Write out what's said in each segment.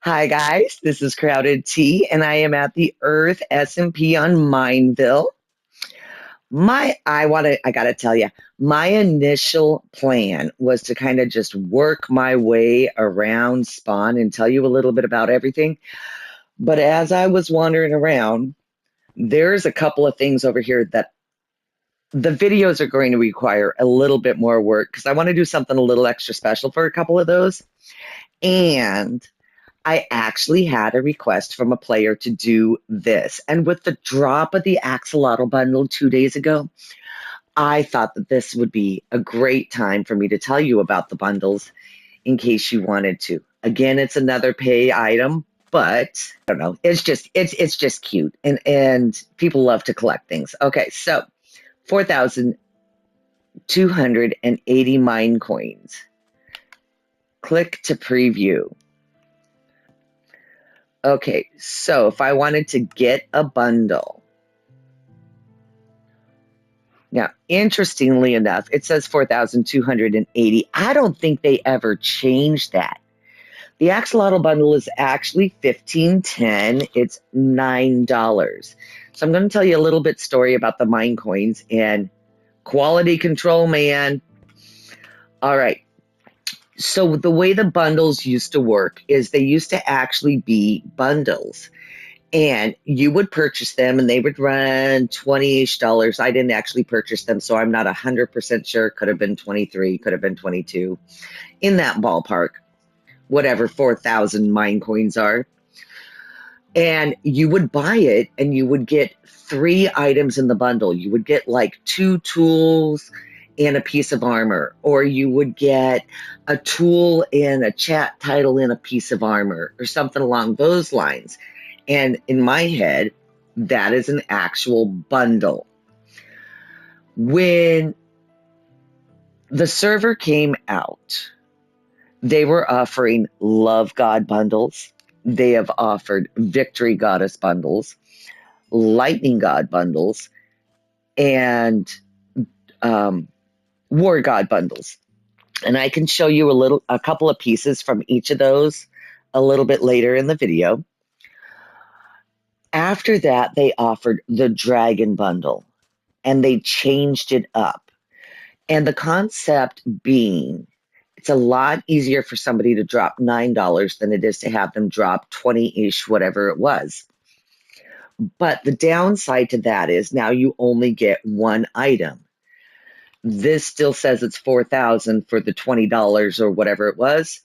Hi guys, this is Crowded Tea, and I am at the Earth SMP on Mineville. I gotta tell you, my initial plan was to kind of just work my way around Spawn and tell you a little bit about everything. But as I was wandering around, there's a couple of things over here that the videos are going to require a little bit more work because I want to do something a little extra special for a couple of those. And I actually had a request from a player to do this. And with the drop of the Axolytl bundle 2 days ago, I thought that this would be a great time for me to tell you about the bundles in case you wanted to. Again, it's another pay item, but I don't know. It's just cute and people love to collect things. Okay, so 4,280 mine coins. Click to preview. Okay, so if I wanted to get a bundle, now, interestingly enough, it says 4,280. I don't think they ever changed that. The Axolotl bundle is actually 15.10. It's $9. So I'm going to tell you a little bit story about the mine coins and quality control, man. All right. So the way the bundles used to work is they used to actually be bundles. And you would purchase them and they would run $20-ish. I didn't actually purchase them, so I'm not 100% sure. Could have been 23, could have been 22, in that ballpark, whatever 4,000 mine coins are. And you would buy it and you would get 3 items in the bundle. You would get like 2 tools and a piece of armor, or you would get a tool and a chat title and a piece of armor, or something along those lines. And in my head, that is an actual bundle. When the server came out, they were offering Love God bundles. They have offered Victory Goddess bundles, Lightning God bundles, and War God bundles. And I can show you a couple of pieces from each of those a little bit later in the video. After that, they offered the Dragon Bundle, and they changed it up. And the concept being, it's a lot easier for somebody to drop $9 than it is to have them drop 20-ish, whatever it was. But the downside to that is now you only get one item. This still says it's 4,000 for the $20 or whatever it was.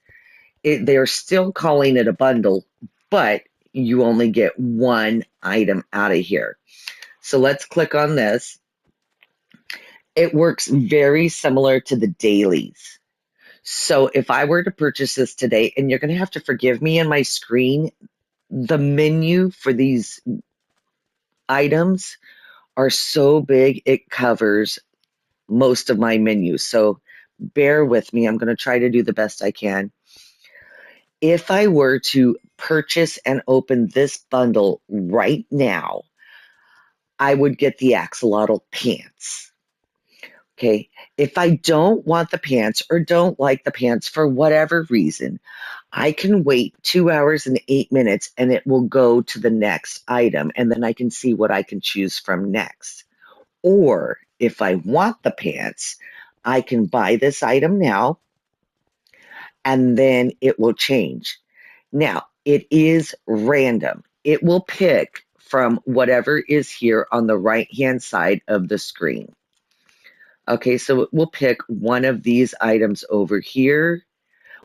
They're still calling it a bundle, but you only get one item out of here. So let's click on this. It works very similar to the dailies. So if I were to purchase this today, and you're going to have to forgive me on my screen, the menu for these items are so big it covers most of my menu. So bear with me. I'm going to try to do the best I can. If I were to purchase and open this bundle right now, I would get the Axolotl pants. Okay. If I don't want the pants or don't like the pants for whatever reason, I can wait 2 hours and 8 minutes and it will go to the next item. And then I can see what I can choose from next. Or if I want the pants, I can buy this item now and then it will change. Now, it is random. It will pick from whatever is here on the right-hand side of the screen. Okay, so it will pick one of these items over here.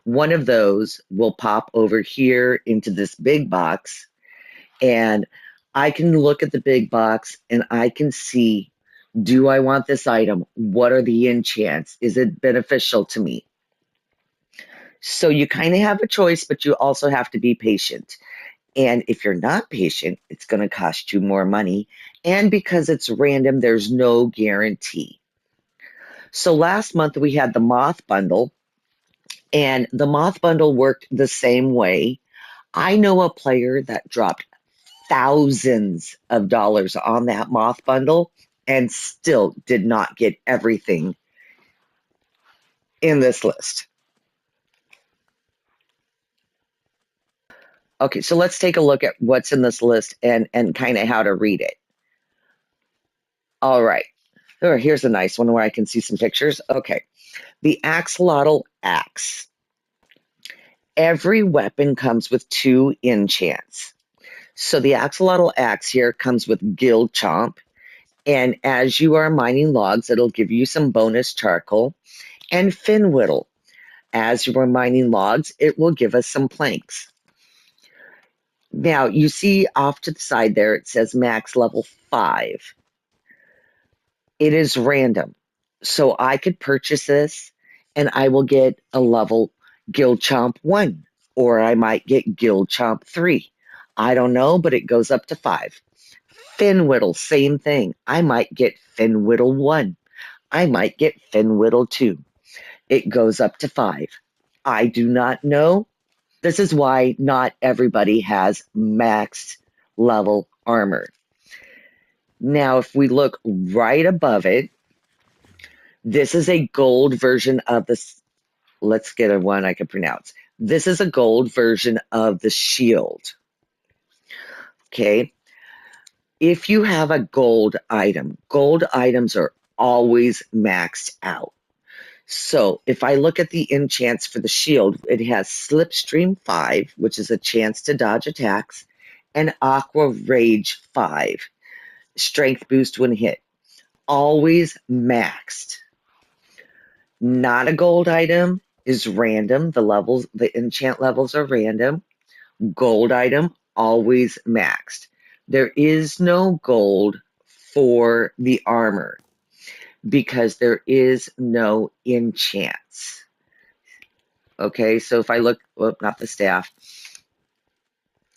One of those will pop over here into this big box. And I can look at the big box and I can see, do I want this item? What are the enchants? Is it beneficial to me? So you kind of have a choice, but you also have to be patient. And if you're not patient, it's going to cost you more money. And because it's random, there's no guarantee. So last month we had the Moth bundle, and the Moth bundle worked the same way. I know a player that dropped thousands of dollars on that Moth bundle and still did not get everything in this list. Okay, so let's take a look at what's in this list and kind of how to read it. All right. Oh, here's a nice one where I can see some pictures. Okay. The Axolytl axe. Every weapon comes with 2 enchants. So the Axolytl axe here comes with Guild Chomp. And as you are mining logs, it'll give you some bonus charcoal. And Finwhittle. As you are mining logs, it will give us some planks. Now, you see off to the side there, it says max level 5. It is random. So I could purchase this and I will get a level Guild Chomp 1, or I might get Guild Chomp 3. I don't know, but it goes up to 5. Finwhittle, same thing. I might get Finwhittle 1. I might get Finwhittle 2. It goes up to 5. I do not know. This is why not everybody has maxed level armor. Now, if we look right above it, this is a gold version of this. Let's get a one I can pronounce. This is a gold version of the shield. Okay. If you have a gold items are always maxed out. So if I look at the enchants for the shield, it has Slipstream 5, which is a chance to dodge attacks, and Aqua Rage 5, strength boost when hit. Always maxed. Not a gold item is random. The enchant levels are random. Gold item, always maxed. There is no gold for the armor because there is no enchants. Okay, so if I look, well, not the staff.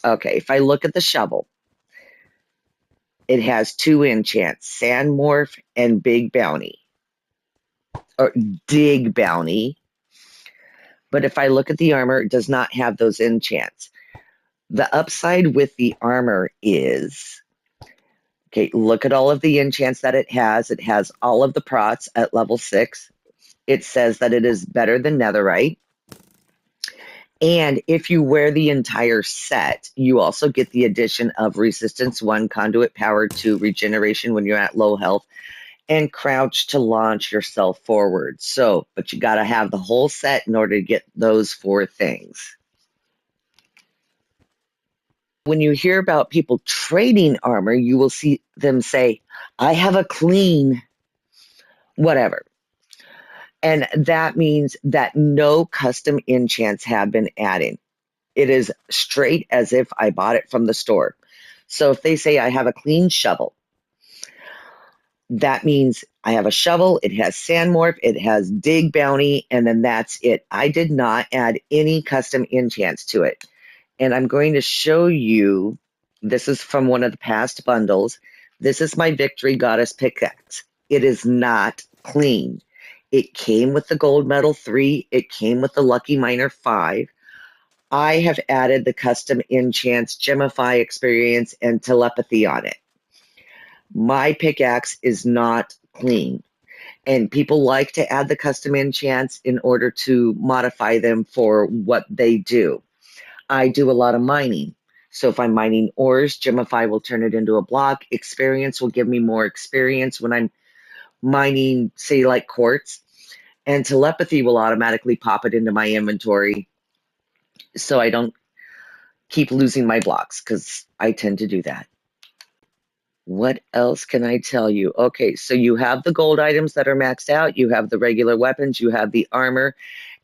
Okay, if I look at the shovel, it has 2 enchants, Sand Morph and Big Bounty. Or Dig Bounty. But if I look at the armor, it does not have those enchants. The upside with the armor is, okay, look at all of the enchants that it has. It has all of the prots at level 6. It says that it is better than netherite. And if you wear the entire set, you also get the addition of Resistance 1, Conduit Power 2, Regeneration when you're at low health, and Crouch to launch yourself forward. So, but you got to have the whole set in order to get those 4 things. When you hear about people trading armor, you will see them say, I have a clean whatever. And that means that no custom enchants have been added. It is straight as if I bought it from the store. So if they say I have a clean shovel, that means I have a shovel, it has Sand Morph, it has Dig Bounty, and then that's it. I did not add any custom enchants to it. And I'm going to show you, this is from one of the past bundles. This is my Victory Goddess pickaxe. It is not clean. It came with the Gold Medal 3. It came with the Lucky Miner 5. I have added the custom enchants, Gemify Experience, and Telepathy on it. My pickaxe is not clean. And people like to add the custom enchants in order to modify them for what they do. I do a lot of mining. So if I'm mining ores, Gemify will turn it into a block. Experience will give me more experience when I'm mining, say, like quartz. And telepathy will automatically pop it into my inventory so I don't keep losing my blocks, because I tend to do that. What else can I tell you? Okay, so you have the gold items that are maxed out. You have the regular weapons. You have the armor.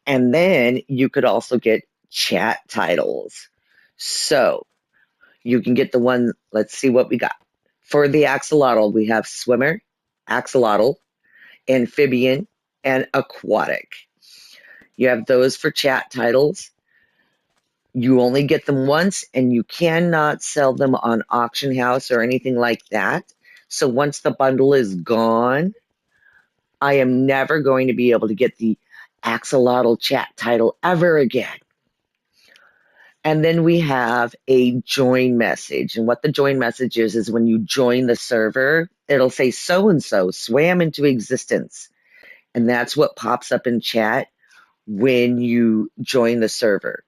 And then you could also get chat titles. So you can get the one, let's see what we got. For the Axolytl, we have Swimmer, Axolytl, Amphibian, and Aquatic. You have those for chat titles. You only get them once, and you cannot sell them on Auction House or anything like that. So once the bundle is gone, I am never going to be able to get the Axolytl chat title ever again. And then we have a join message. And what the join message is when you join the server, it'll say so-and-so swam into existence. And that's what pops up in chat when you join the server.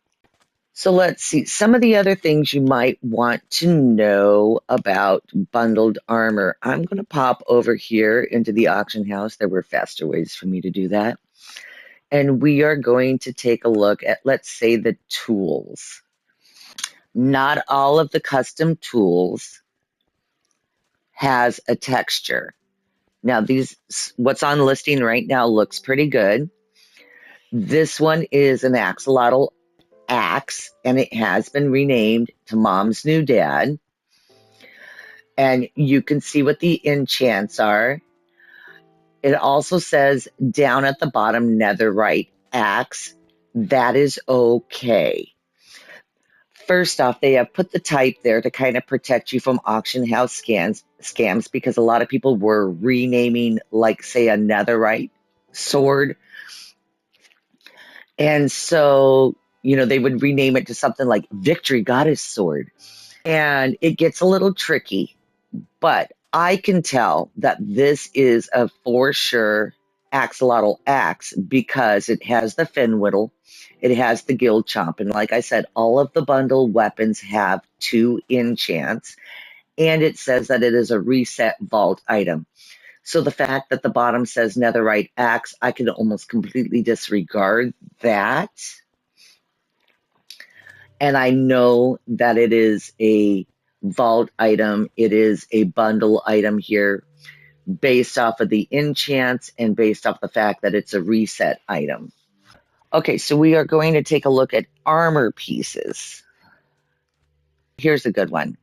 So let's see. Some of the other things you might want to know about bundled armor. I'm going to pop over here into the auction house. There were faster ways for me to do that. And we are going to take a look at, let's say, the tools. Not all of the custom tools has a texture. Now, what's on listing right now looks pretty good. This one is an Axolytl axe, and it has been renamed to Mom's New Dad. And you can see what the enchants are. It also says down at the bottom, netherite axe. That is okay. First off, they have put the type there to kind of protect you from auction house scams because a lot of people were renaming, like, say, a netherite sword. And so, they would rename it to something like Victory Goddess Sword. And it gets a little tricky, but I can tell that this is a for sure Axolytl axe because it has the fin whittle, it has the gill chomp, and like I said, all of the bundle weapons have 2 enchants, and it says that it is a reset vault item. So the fact that the bottom says netherite axe, I can almost completely disregard that. And I know that it is a vault item. It is a bundle item here based off of the enchants and based off the fact that it's a reset item. Okay, so we are going to take a look at armor pieces. Here's a good one.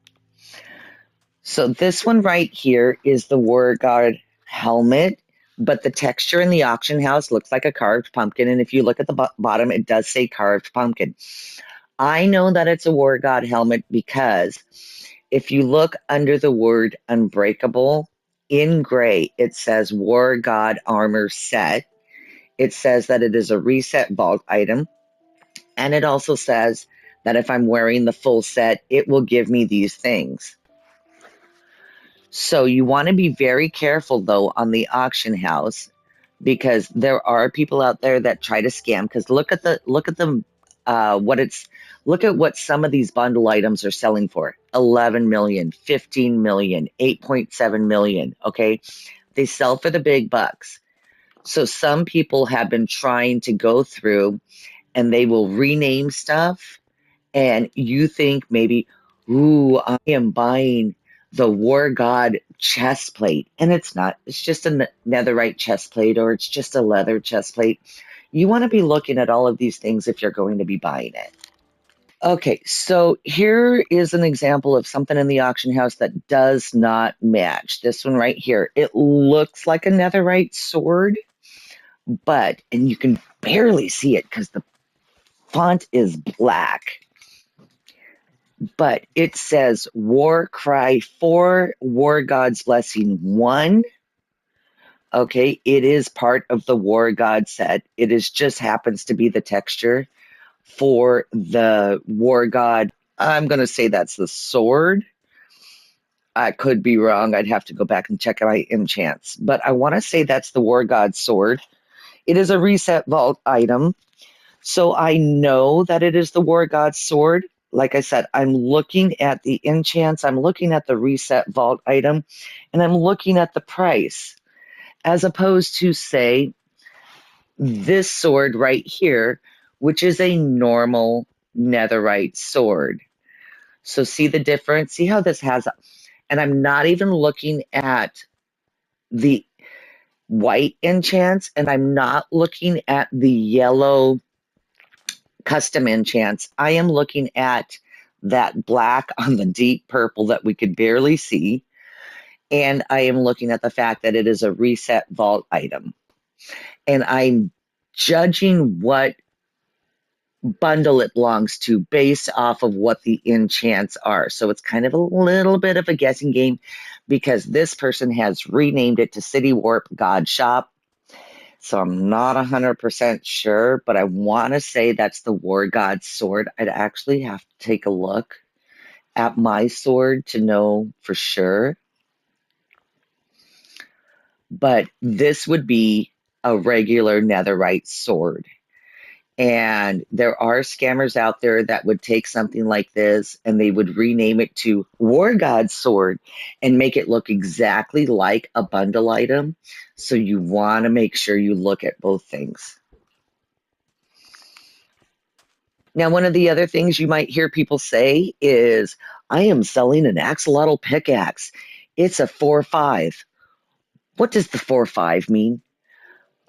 So this one right here is the War God helmet, but the texture in the auction house looks like a carved pumpkin. And if you look at the bottom, it does say carved pumpkin. I know that it's a War God helmet because if you look under the word unbreakable, in gray, it says War God armor set. It says that it is a reset vault item. And it also says that if I'm wearing the full set, it will give me these things. So you want to be very careful, though, on the auction house because there are people out there that try to scam. Because look at what some of these bundle items are selling for: 11 million, 15 million, 8.7 million. Okay, they sell for the big bucks. So some people have been trying to go through and they will rename stuff, and you think maybe, ooh, I am buying the War God chest plate, and it's not. It's just a netherite chest plate, or it's just a leather chest plate. You want to be looking at all of these things if you're going to be buying it. Okay, so here is an example of something in the auction house that does not match. This one right here. It looks like a netherite sword, and you can barely see it because the font is black. But it says War Cry 4, War God's Blessing 1. Okay, it is part of the War God set. It is just happens to be the texture for the War God. I'm going to say that's the sword. I could be wrong. I'd have to go back and check my enchants. But I want to say that's the War God sword. It is a reset vault item. So I know that it is the War God sword. Like I said, I'm looking at the enchants, I'm looking at the reset vault item, and I'm looking at the price, as opposed to, say, this sword right here, which is a normal netherite sword. So see the difference? See how this has, and I'm not even looking at the white enchants, and I'm not looking at the yellow custom enchants. I am looking at that black on the deep purple that we could barely see. And I am looking at the fact that it is a reset vault item. And I'm judging what bundle it belongs to based off of what the enchants are. So it's kind of a little bit of a guessing game because this person has renamed it to City Warp God Shop. So I'm not 100% sure, but I want to say that's the War God sword. I'd actually have to take a look at my sword to know for sure. But this would be a regular netherite sword. And there are scammers out there that would take something like this and they would rename it to War God's Sword and make it look exactly like a bundle item. So you want to make sure you look at both things. Now, one of the other things you might hear people say is, I am selling an Axolytl pickaxe. It's a 4-5. What does the 4-5 mean?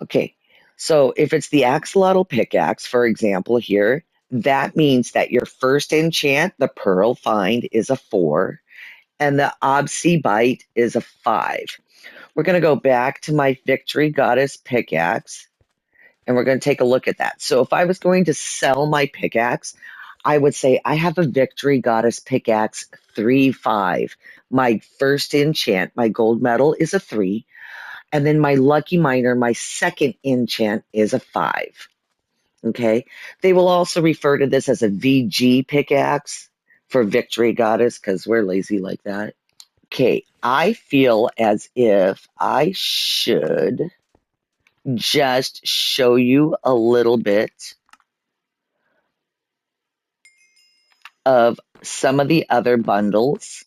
Okay, so if it's the Axolytl pickaxe, for example, here, that means that your first enchant, the Pearl Find, is a 4, and the Obsy Bite is a 5. We're going to go back to my Victory Goddess pickaxe, and we're going to take a look at that. So if I was going to sell my pickaxe, I would say I have a Victory Goddess pickaxe 3-5. My first enchant, my gold medal, is a 3. And then my Lucky Miner, my second enchant, is a 5. Okay? They will also refer to this as a VG pickaxe for Victory Goddess because we're lazy like that. Okay, I feel as if I should just show you a little bit of some of the other bundles.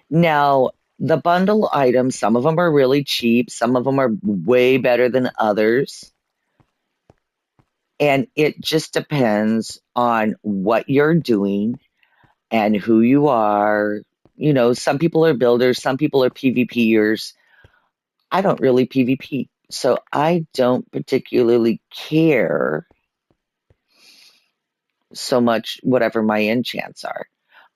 Now, the bundle items, some of them are really cheap, some of them are way better than others. And it just depends on what you're doing and who you are. You know, some people are builders, some people are PvPers. I don't really PvP, so I don't particularly care so much whatever my enchants are.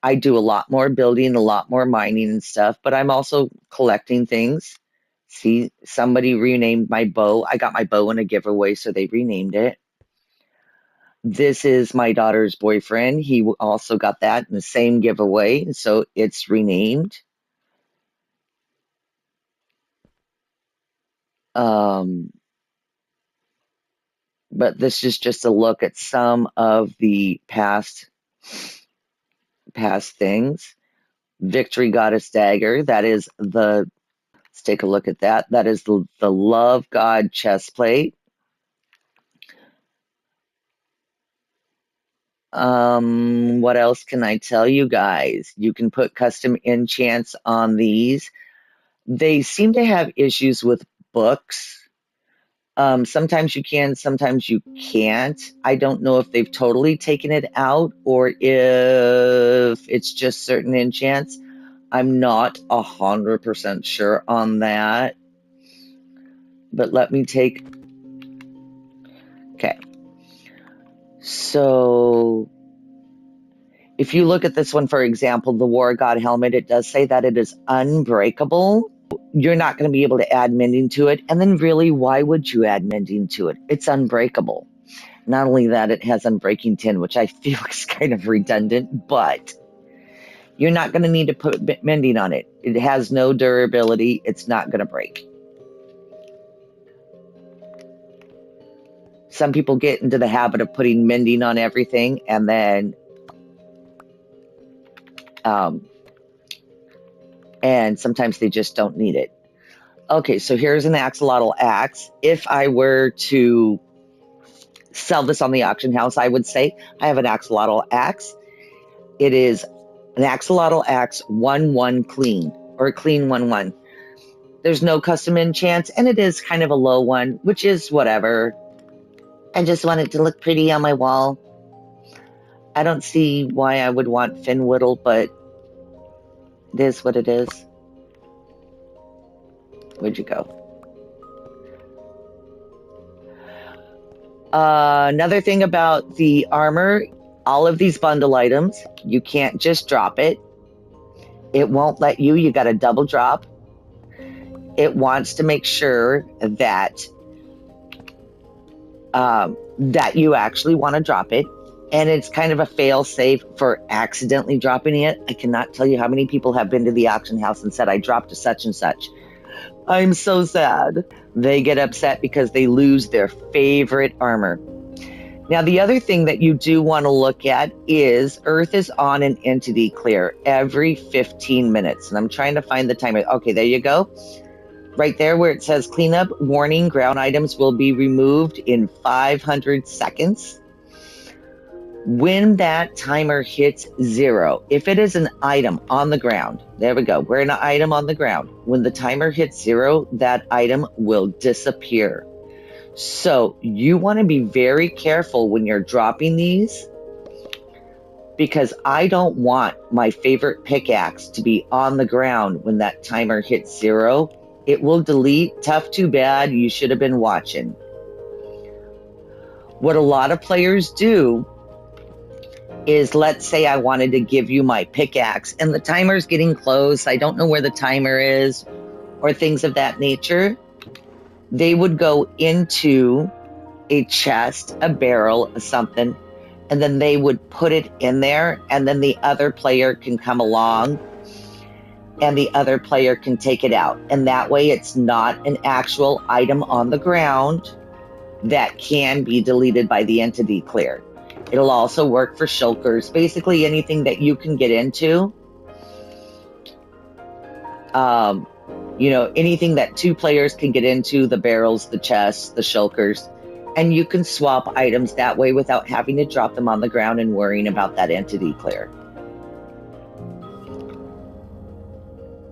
I do a lot more building, a lot more mining and stuff, but I'm also collecting things. See, somebody renamed my bow. I got my bow in a giveaway, so they renamed it. This is my daughter's boyfriend. He also got that in the same giveaway, so it's renamed. But this is just a look at some of the past things. Victory Goddess Dagger, that is the, let's take a look at that. That is the Love God chestplate. What else can I tell you guys? You can put custom enchants on these. They seem to have issues with books. Sometimes you can, sometimes you can't. I don't know if they've totally taken it out or if it's just certain enchants. I'm not 100% sure on that. But let me take... Okay. So, if you look at this one, for example, the War God helmet, it does say that it is unbreakable. You're not going to be able to add mending to it. And then really, why would you add mending to it? It's unbreakable. Not only that, it has unbreaking 10, which I feel is kind of redundant, but you're not going to need to put mending on it. It has no durability. It's not going to break. Some people get into the habit of putting mending on everything and then and sometimes they just don't need it. Okay, so here's an Axolytl axe. If I were to sell this on the auction house, I would say I have an Axolytl axe. It is an Axolytl axe 1-1 clean, or clean 1-1. There's no custom enchants, and it is kind of a low one, which is whatever. I just want it to look pretty on my wall. I don't see why I would want fin whittle, but it is what it is. Where'd you go? Another thing about the armor, all of these bundle items, you can't just drop it. It won't let you. You got to double drop. It wants to make sure that that you actually want to drop it. And it's kind of a fail-safe for accidentally dropping it. I cannot tell you how many people have been to the auction house and said, I dropped a such and such. I'm so sad. They get upset because they lose their favorite armor. Now, the other thing that you do want to look at is Earth is on an entity clear every 15 minutes. And I'm trying to find the timer. Okay, there you go. right there where it says cleanup warning, ground items will be removed in 500 seconds. When that timer hits 0, if it is an item on the ground, there we go, we're an item on the ground. When the timer hits 0, that item will disappear. So you want to be very careful when you're dropping these, because I don't want my favorite pickaxe to be on the ground when that timer hits 0. It will delete. Tough, too bad. You should have been watching. What a lot of players do is, let's say I wanted to give you my pickaxe and the timer's getting close. I don't know where the timer is or things of that nature. They would go into a chest, a barrel, something, and then they would put it in there, and then the other player can come along and the other player can take it out. And that way it's not an actual item on the ground that can be deleted by the entity clear. It'll also work for shulkers, basically anything that you can get into. You know, anything that 2 players can get into, the barrels, the chests, the shulkers, and you can swap items that way without having to drop them on the ground and worrying about that entity clear.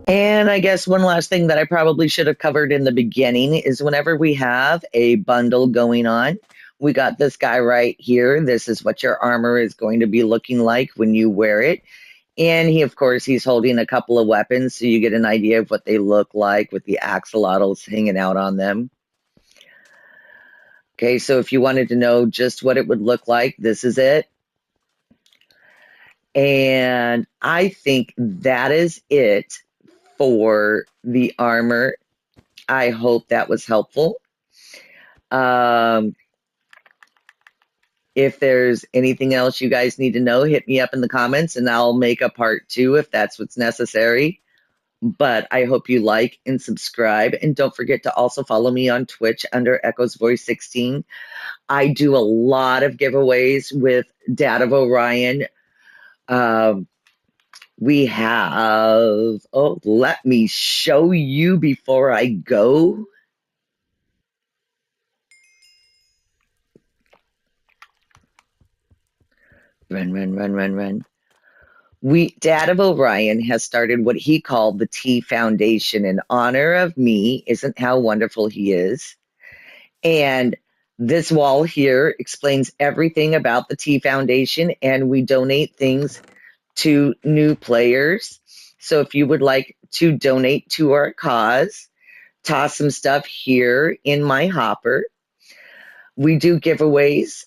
And I guess one last thing that I probably should have covered in the beginning is whenever we have a bundle going on, we got this guy right here. This is what your armor is going to be looking like when you wear it. And he, of course, he's holding a couple of weapons, so you get an idea of what they look like with the axolotls hanging out on them. Okay, so if you wanted to know just what it would look like, this is it. And I think that is it for the armor. I hope that was helpful. If there's anything else you guys need to know, hit me up in the comments and I'll make a part 2 if that's what's necessary. But I hope you like and subscribe. And don't forget to also follow me on Twitch under Echo's Voice 16. I do a lot of giveaways with Dad of Orion. We have, oh, let me show you before I go. Run. Dad of Orion has started what he called the Tea Foundation in honor of me. Isn't how wonderful he is? And this wall here explains everything about the Tea Foundation, and we donate things to new players. So if you would like to donate to our cause, toss some stuff here in my hopper. We do giveaways.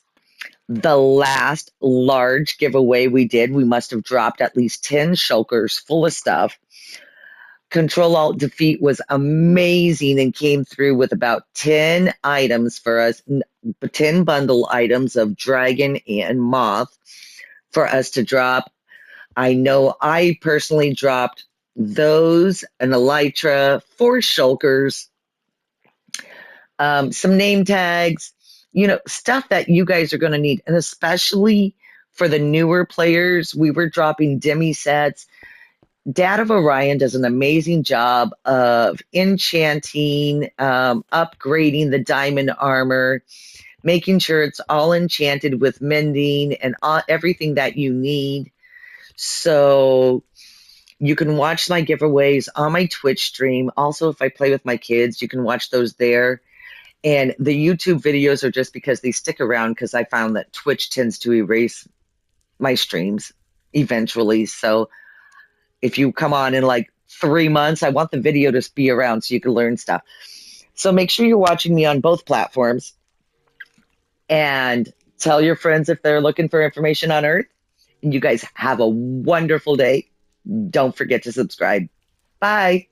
The last large giveaway we did, we must have dropped at least 10 shulkers full of stuff. Control-Alt-Defeat was amazing and came through with about 10 items for us, 10 bundle items of Dragon and Moth for us to drop. I know I personally dropped those, an Elytra, 4 shulkers, some name tags, you know, stuff that you guys are going to need. And especially for the newer players, we were dropping demi sets. Dad of Orion does an amazing job of enchanting, upgrading the diamond armor, making sure it's all enchanted with mending and everything that you need. So you can watch my giveaways on my Twitch stream. Also, if I play with my kids, you can watch those there. And the YouTube videos are just because they stick around, because I found that Twitch tends to erase my streams eventually. So if you come on in like 3 months, I want the video to be around so you can learn stuff. So make sure you're watching me on both platforms. And tell your friends if they're looking for information on Earth. And you guys have a wonderful day. Don't forget to subscribe. Bye.